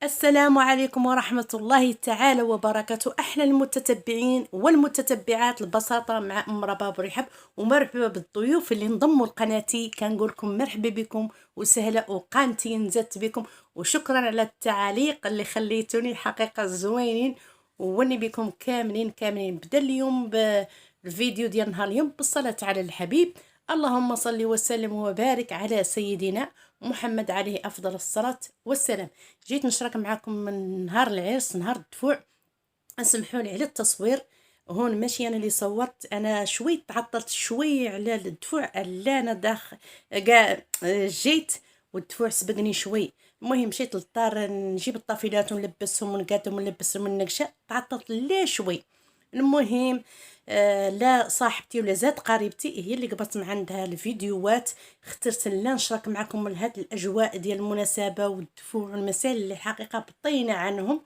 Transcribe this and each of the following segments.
السلام عليكم ورحمة الله تعالى وبركاته. أحلى المتتبعين والمتتبعات البساطة مع أم رباب ورحب، ومرحبا بالضيوف اللي انضموا لقناتي. كنقول لكم مرحبا بكم وسهلا، وقناتي نزدت بكم، وشكرا على التعاليق اللي خليتوني الحقيقة زوينين، وني بكم كاملين. بدا اليوم بالفيديو ديال نهار اليوم بالصلاة على الحبيب. اللهم صل وسلم وبارك على سيدنا محمد عليه أفضل الصلاة والسلام. جيت نشارك معكم من نهار العرس، نهار الدفوع. اسمحوا لي على التصوير، هون ماشي انا اللي صورت، انا شوي تعطلت شوي على الدفوع. لا انا داخل جيت والدفوع سبقني شوي. المهم مشيت للدار نجيب الطافلات ونلبسهم ونقادهم ونلبسهم من النقشه، تعطلت لا شوي. المهم لا صاحبتي ولا زاد قريبتي هي اللي قبضت من عندها الفيديوهات، اخترت لا نشارك معكم هاد الاجواء ديال المناسبه والدفوع والمسائل اللي حقيقه بطينا عنهم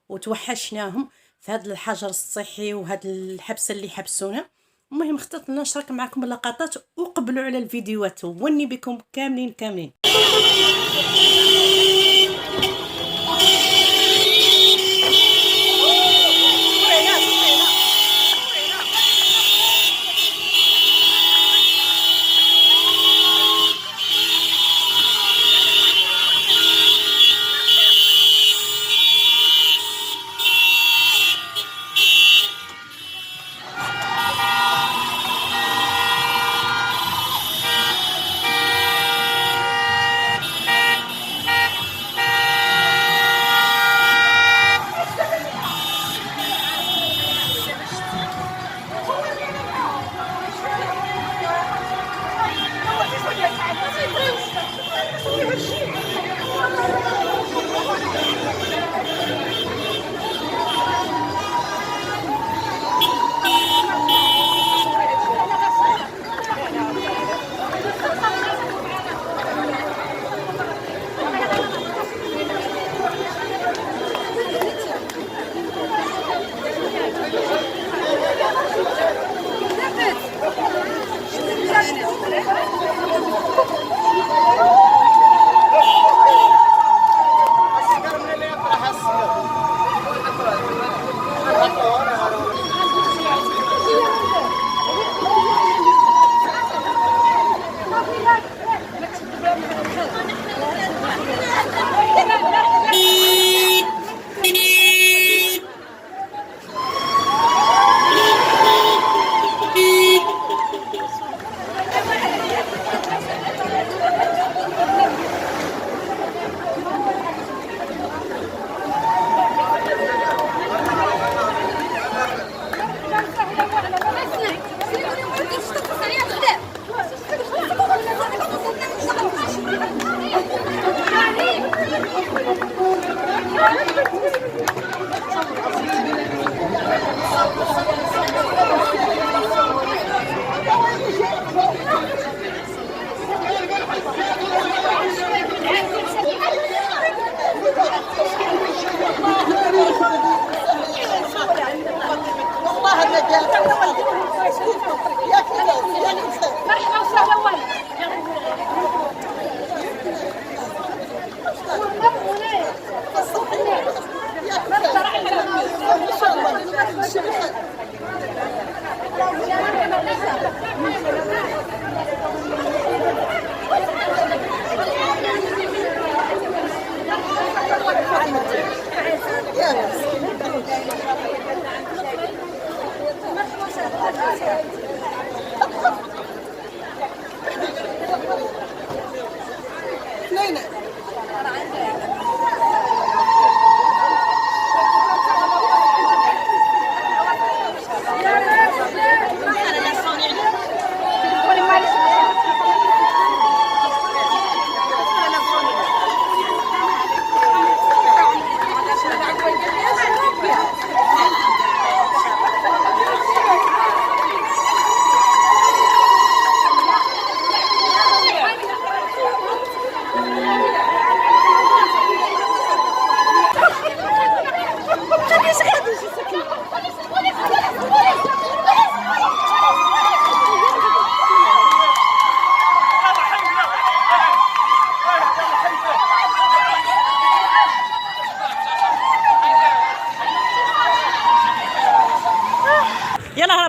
وتوحشناهم في هذا الحجر الصحي وهذا الحبس اللي حبسونا. المهم اخترت نشارك معكم اللقطات، وقبلوا على الفيديوهات، وني بكم كاملين.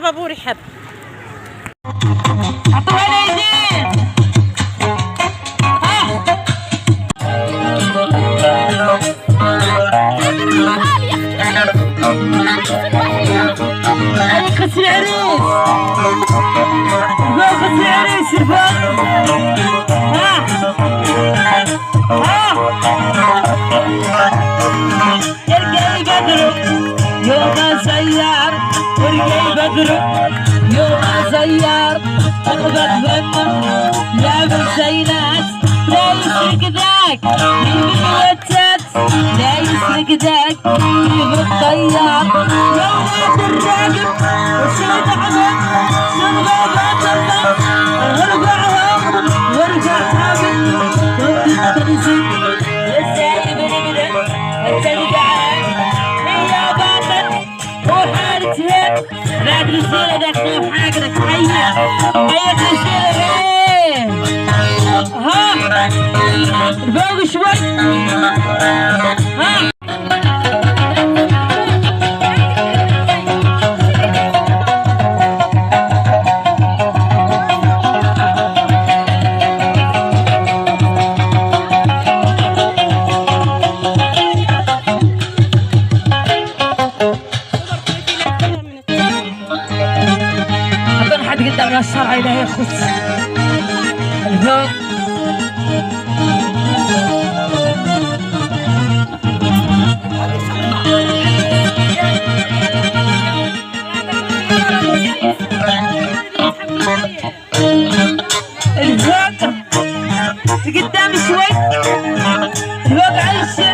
مرحبا بورحب. عطوها الايدين. هذيك خص العريس. فوق خص العريس الفوق. يرقي بدر يوم سيار، ورقي بدر يوم سيار، اخبط فمه يا بالزينات، لا يسرق ذاك بالوتات، لا يسرق ذاك بالطيار. يا ولاد الراقب وشد عظم شنغابات الله، اربعهم وارجع حامل تنزل السايب الابره التلقعان هي باطل وحالتها بعد الرسالة ذاك وحاقرك. هيا هيا الرسالة ها فوق شوي. ها قدام الشرع إلهي يخص الفوق. الفوق قدام شوي. الفوق عايشة.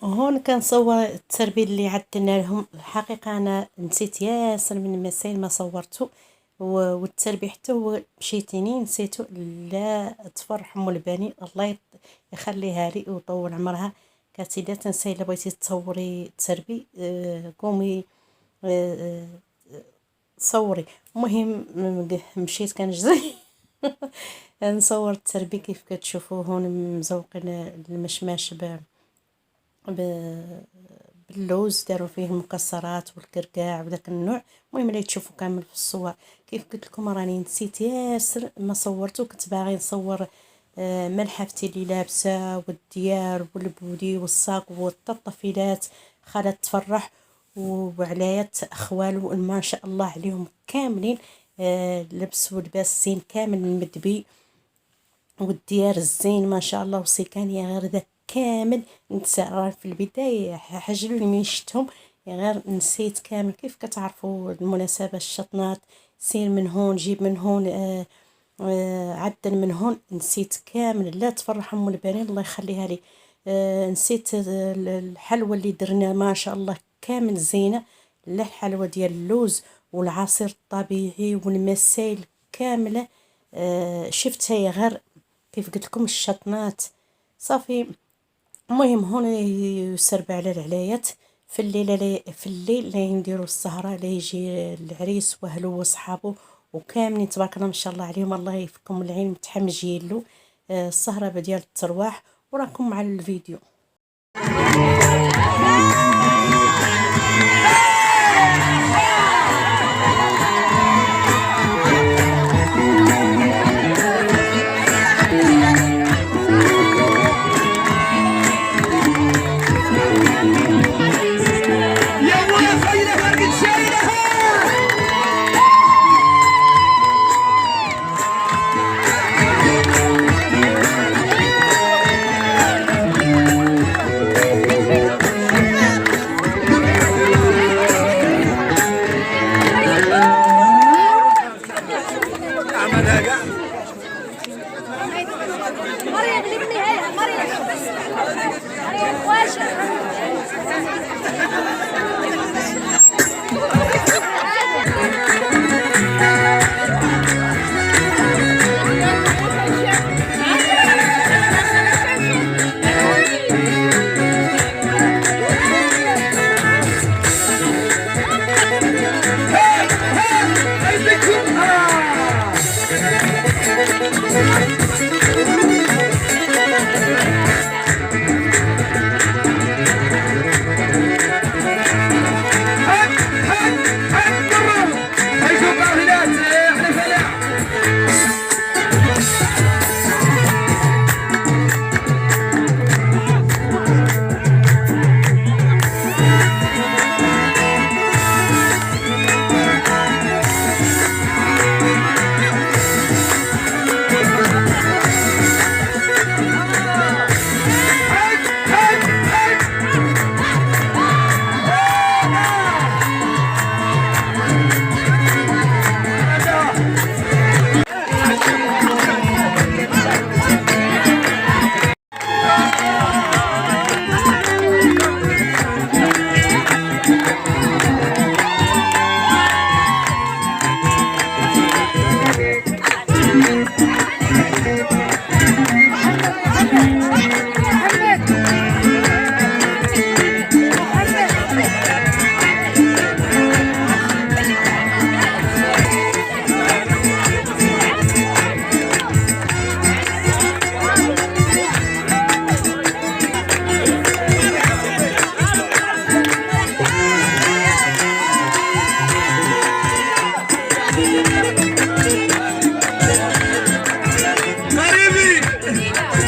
هون كنصور التربيه اللي عدلنا لهم. الحقيقه انا نسيت ياسر من المسائل ما صورته، والتربيه حتى هو مشيتيني نسيتو. لا تفرح ام البنين الله يخليها لي ويطول عمرها. قالت لي تنسي الا بغيتي تصوري تربي قومي صوري. المهم مشيت كنجري نصور التربيه. كيف كتشوفوا هون مزوقين المشماش باللوز، داروا فيه المكسرات والكركاع وداك النوع. المهم اللي تشوفوا كامل في الصور. كيف قلت لكم راني نسيت ياسر ما صورته. كنت باغي نصور ملحفتي اللي لابسه والديار والبودي والصاق والطفيلات خالات تفرح وعلايات اخوالو ما شاء الله عليهم كاملين لبسوا لباس زين كامل المدبي والديار الزين ما شاء الله وسيكانية غير ذاك كامل. نتسرى في البداية حجلوا من شتهم غير نسيت كامل. كيف كتعرفوا المناسبة الشطنات سير من هون جيب من هون عدل من هون. نسيت كامل. لا تفرح ام البنين الله يخليها لي. نسيت الحلوى اللي درنا ما شاء الله كامل زينة. لا الحلوى ديال اللوز والعصير الطبيعي والمسائل كاملة شفتها غير كيف قلت لكم الشطنات صافي. المهم هون يسرب على العلايات في الليل لا نديروا السهره لا يجي العريس واهله وصحابه وكاملين تبارك الله ما شاء الله عليهم الله يفكم العين متحمجين له. السهره ديال الترواح وراكم مع الفيديو. مريم